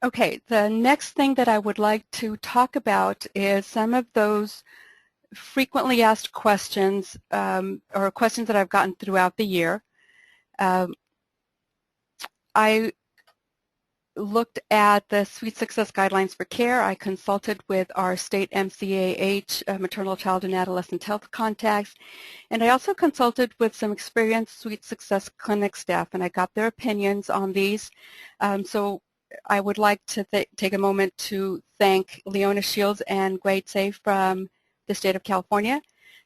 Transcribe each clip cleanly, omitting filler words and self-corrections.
Okay, the next thing that I would like to talk about is some of those frequently asked questions or questions that I've gotten throughout the year. I looked at the Sweet Success Guidelines for Care. I consulted with our state MCAH, maternal, child, and adolescent health contacts, and I also consulted with some experienced Sweet Success clinic staff, and I got their opinions on these. So I would like to take a moment to thank Leona Shields and Gwade Say from the state of California,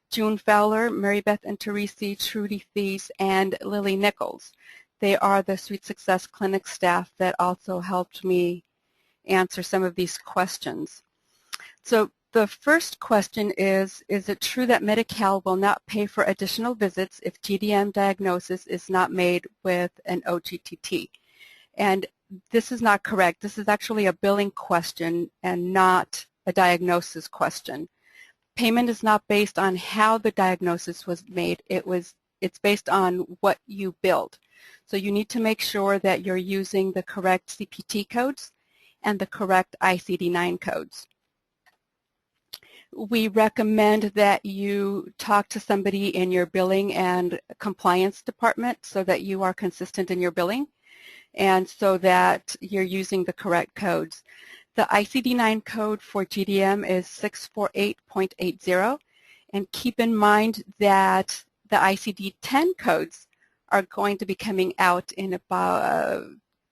June Fowler, Mary Beth and Teresi, Trudy Thies, and Lily Nichols. They are the Sweet Success Clinic staff that also helped me answer some of these questions. So the first question is it true that Medi-Cal will not pay for additional visits if GDM diagnosis is not made with an OGTT? And this is not correct. This is actually a billing question and not a diagnosis question. Payment is not based on how the diagnosis was made. It's based on what you billed. So you need to make sure that you're using the correct CPT codes and the correct ICD-9 codes. We recommend that you talk to somebody in your billing and compliance department so that you are consistent in your billing and so that you're using the correct codes. The ICD-9 code for GDM is 648.80, and keep in mind that the ICD-10 codes are going to be coming out in about,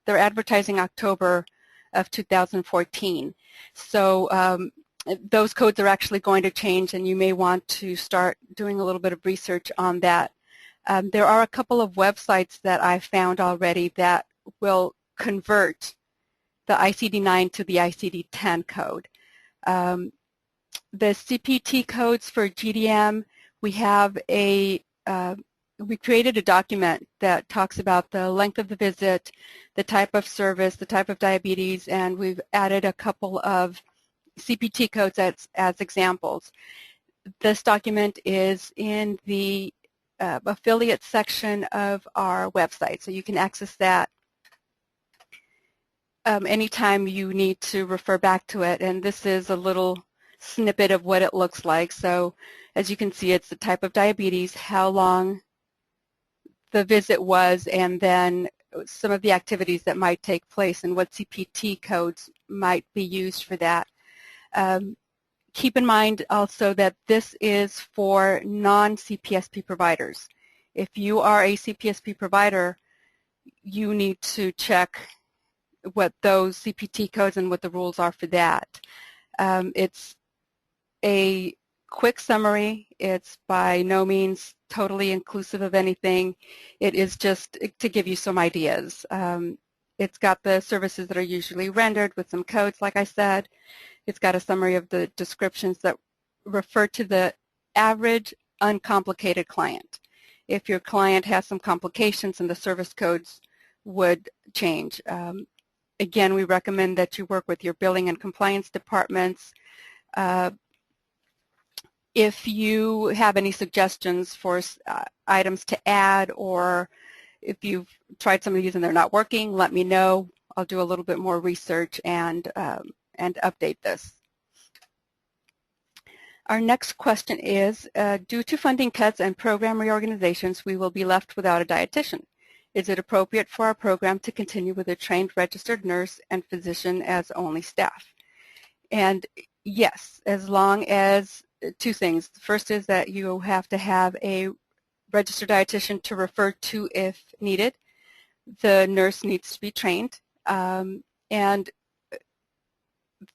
they're advertising October of 2014. So those codes are actually going to change, and you may want to start doing a little bit of research on that. There are a couple of websites that I found already that will convert the ICD-9 to the ICD-10 code. The CPT codes for GDM, we have we created a document that talks about the length of the visit, the type of service, the type of diabetes, and we've added a couple of CPT codes as examples. This document is in the affiliate section of our website, so you can access that anytime you need to refer back to it. And this is a little snippet of what it looks like. So as you can see, it's the type of diabetes, how long the visit was, and then some of the activities that might take place and what CPT codes might be used for that. Keep in mind also that this is for non-CPSP providers. If you are a CPSP provider, you need to check what those CPT codes and what the rules are for that. It's a quick summary. It's by no means totally inclusive of anything. It is just to give you some ideas. It's got the services that are usually rendered with some codes, like I said. It's got a summary of the descriptions that refer to the average uncomplicated client. If your client has some complications, and the service codes would change. Again, we recommend that you work with your billing and compliance departments. If you have any suggestions for items to add, or if you've tried some of these and they're not working, let me know. I'll do a little bit more research and update this. Our next question is, due to funding cuts and program reorganizations, we will be left without a dietitian. Is it appropriate for our program to continue with a trained registered nurse and physician as only staff? And yes, as long as two things. The first is that you have to have a registered dietitian to refer to if needed. The nurse needs to be trained, and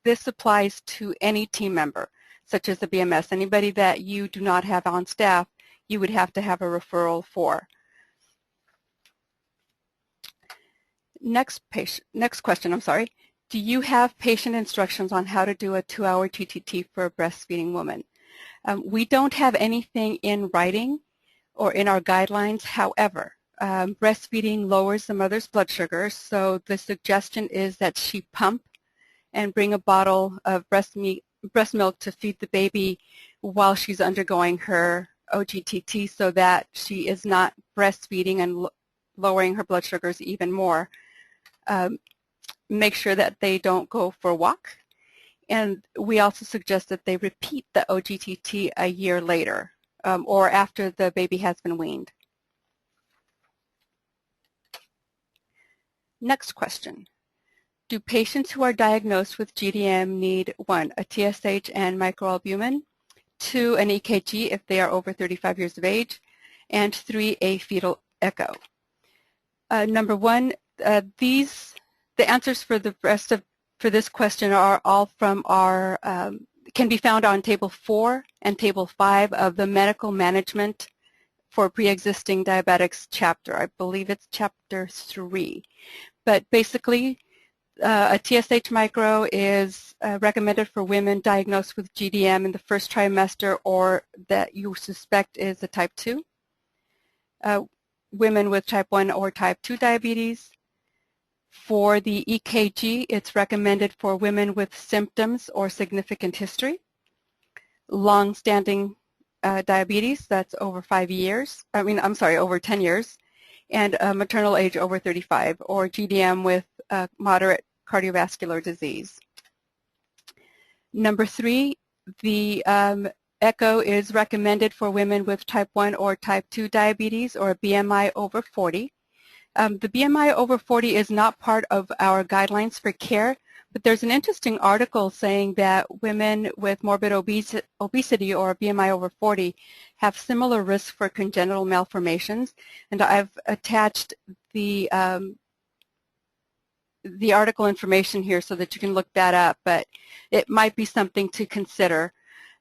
this applies to any team member, such as the BMS. Anybody that you do not have on staff, you would have to have a referral for. Next question, I'm sorry. Do you have patient instructions on how to do a 2-hour TTT for a breastfeeding woman? We don't have anything in writing or in our guidelines. However, breastfeeding lowers the mother's blood sugar, so the suggestion is that she pump and bring a bottle of breast milk to feed the baby while she's undergoing her OGTT, so that she is not breastfeeding and lowering her blood sugars even more. make sure that they don't go for a walk. And we also suggest that they repeat the OGTT a year later or after the baby has been weaned. Next question. Do patients who are diagnosed with GDM need 1, a TSH and microalbumin, 2, an EKG if they are over 35 years of age, and 3, a fetal echo? Number 1, the answers for the rest of for this question are all from our can be found on Table 4 and Table 5 of the Medical Management for Pre-Existing Diabetics chapter. I believe it's Chapter 3. But basically, a TSH micro is recommended for women diagnosed with GDM in the first trimester or that you suspect is a type 2. Women with type 1 or type 2 diabetes. For the EKG, it's recommended for women with symptoms or significant history. Long-standing diabetes, that's over 5 years, over 10 years, and maternal age over 35, or GDM with moderate cardiovascular disease. Number 3, the echo is recommended for women with type 1 or type 2 diabetes or a BMI over 40. The BMI over 40 is not part of our guidelines for care, but there's an interesting article saying that women with morbid obesity or a BMI over 40 have similar risk for congenital malformations, and I've attached the article information here so that you can look that up, but it might be something to consider.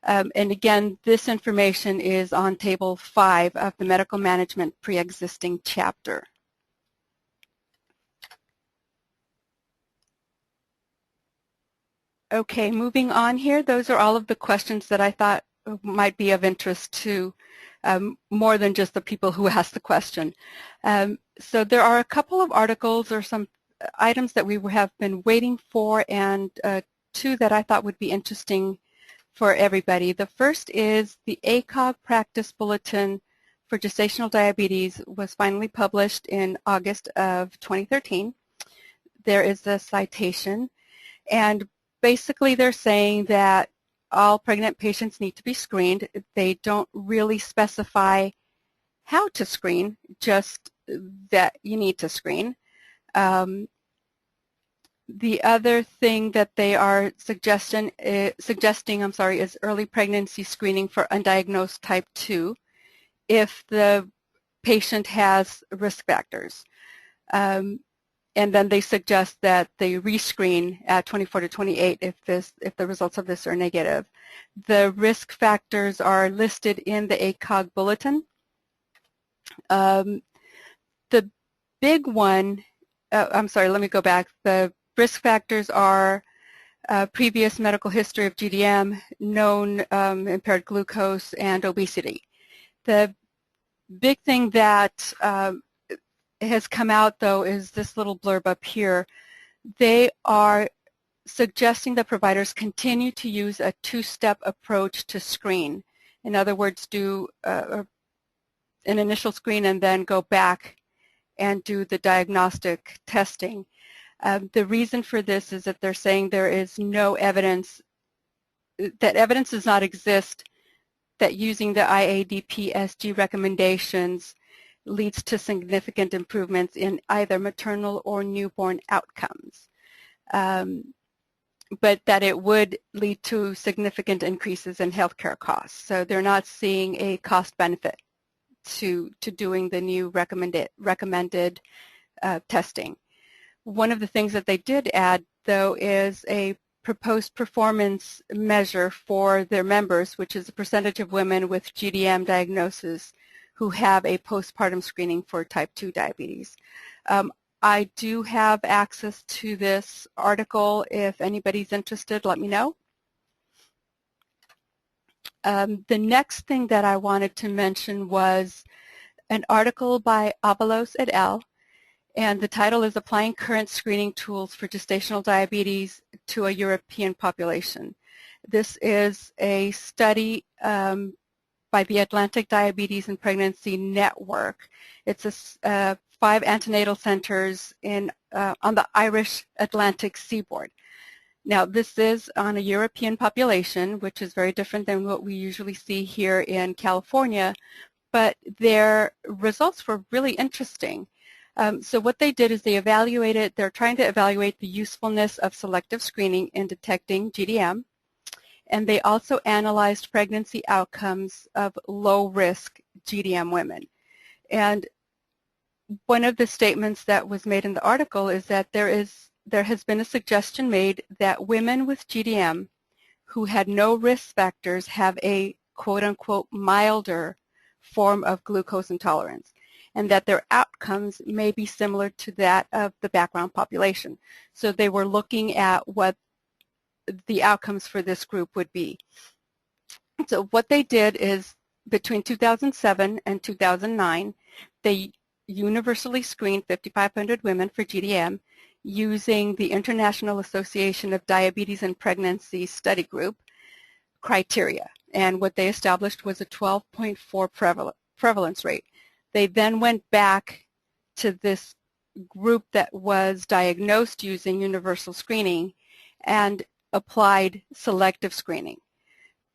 And again, this information is on Table 5 of the Medical Management Pre-Existing chapter. Okay, moving on here, those are all of the questions that I thought might be of interest to more than just the people who asked the question. So there are a couple of articles or some items that we have been waiting for, and 2 that I thought would be interesting for everybody. The first is the ACOG Practice Bulletin for Gestational Diabetes was finally published in August of 2013. There is a citation, and basically they're saying that all pregnant patients need to be screened. They don't really specify how to screen, just that you need to screen. The other thing that they are suggesting is early pregnancy screening for undiagnosed type 2 if the patient has risk factors. And then they suggest that they rescreen at 24 to 28 if the results of this are negative. The risk factors are listed in the ACOG bulletin. The big one, let me go back. The risk factors are previous medical history of GDM, known impaired glucose, and obesity. The big thing that has come out, though, is this little blurb up here. They are suggesting that providers continue to use a 2-step approach to screen. In other words, do an initial screen and then go back and do the diagnostic testing. The reason for this is that they're saying there is no evidence, that evidence does not exist that using the IADP-SG recommendations leads to significant improvements in either maternal or newborn outcomes, but that it would lead to significant increases in healthcare costs. So they're not seeing a cost benefit to doing the new recommended testing. One of the things that they did add, though, is a proposed performance measure for their members, which is a percentage of women with GDM diagnosis who have a postpartum screening for type 2 diabetes. I do have access to this article. If anybody's interested, let me know. The next thing that I wanted to mention was an article by Avalos et al., and the title is Applying Current Screening Tools for Gestational Diabetes to a European Population. This is a study by the Atlantic Diabetes and Pregnancy Network. It's 5 antenatal centers in on the Irish Atlantic seaboard. Now, this is on a European population, which is very different than what we usually see here in California, but their results were really interesting. So what they did is they're trying to evaluate the usefulness of selective screening in detecting GDM, and they also analyzed pregnancy outcomes of low-risk GDM women. And one of the statements that was made in the article is that there has been a suggestion made that women with GDM who had no risk factors have a quote-unquote milder form of glucose intolerance, and that their outcomes may be similar to that of the background population. So they were looking at what the outcomes for this group would be. So what they did is between 2007 and 2009, they universally screened 5,500 women for GDM using the International Association of Diabetes and Pregnancy Study Group criteria. And what they established was a 12.4 prevalence rate. They then went back to this group that was diagnosed using universal screening and applied selective screening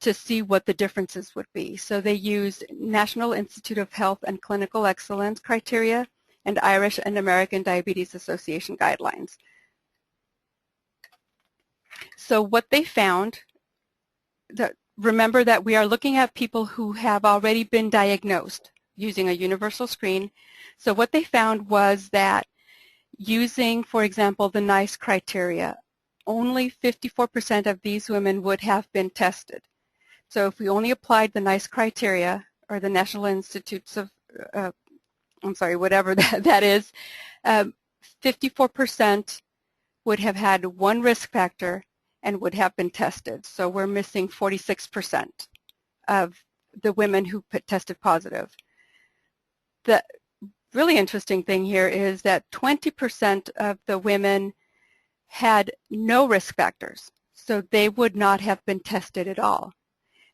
to see what the differences would be. So they used National Institute of Health and Clinical Excellence criteria and Irish and American Diabetes Association guidelines. So what they found, remember that we are looking at people who have already been diagnosed using a universal screen. So what they found was that using, for example, the NICE criteria, only 54% of these women would have been tested. So if we only applied the NICE criteria, or the National Institutes of, whatever that is, 54% would have had one risk factor and would have been tested. So we're missing 46% of the women who tested positive. The really interesting thing here is that 20% of the women had no risk factors, so they would not have been tested at all.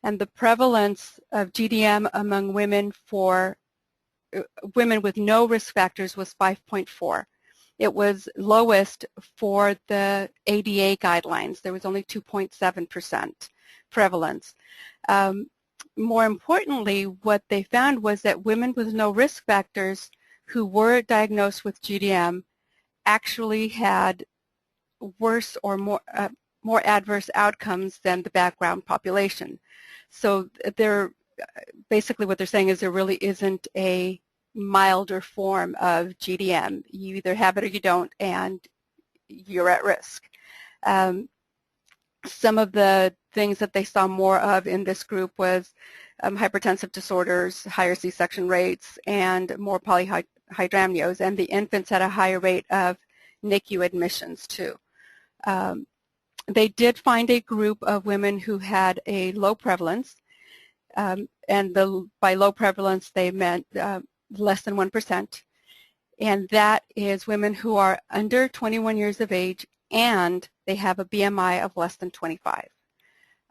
And the prevalence of GDM among women with no risk factors was 5.4. It was lowest for the ADA guidelines. There was only 2.7% prevalence. More importantly, what they found was that women with no risk factors who were diagnosed with GDM actually had worse or more adverse outcomes than the background population. So basically what they're saying is there really isn't a milder form of GDM. You either have it or you don't, and you're at risk. Some of the things that they saw more of in this group was hypertensive disorders, higher C-section rates, and more polyhydramnios, and the infants had a higher rate of NICU admissions too. They did find a group of women who had a low prevalence, and by low prevalence they meant less than 1%, and that is women who are under 21 years of age and they have a BMI of less than 25.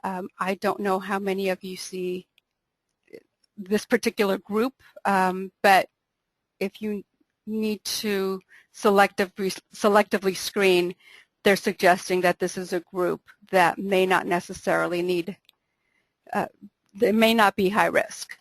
I don't know how many of you see this particular group, but if you need to selectively screen, they're suggesting that this is a group that may not necessarily need, they may not be high risk.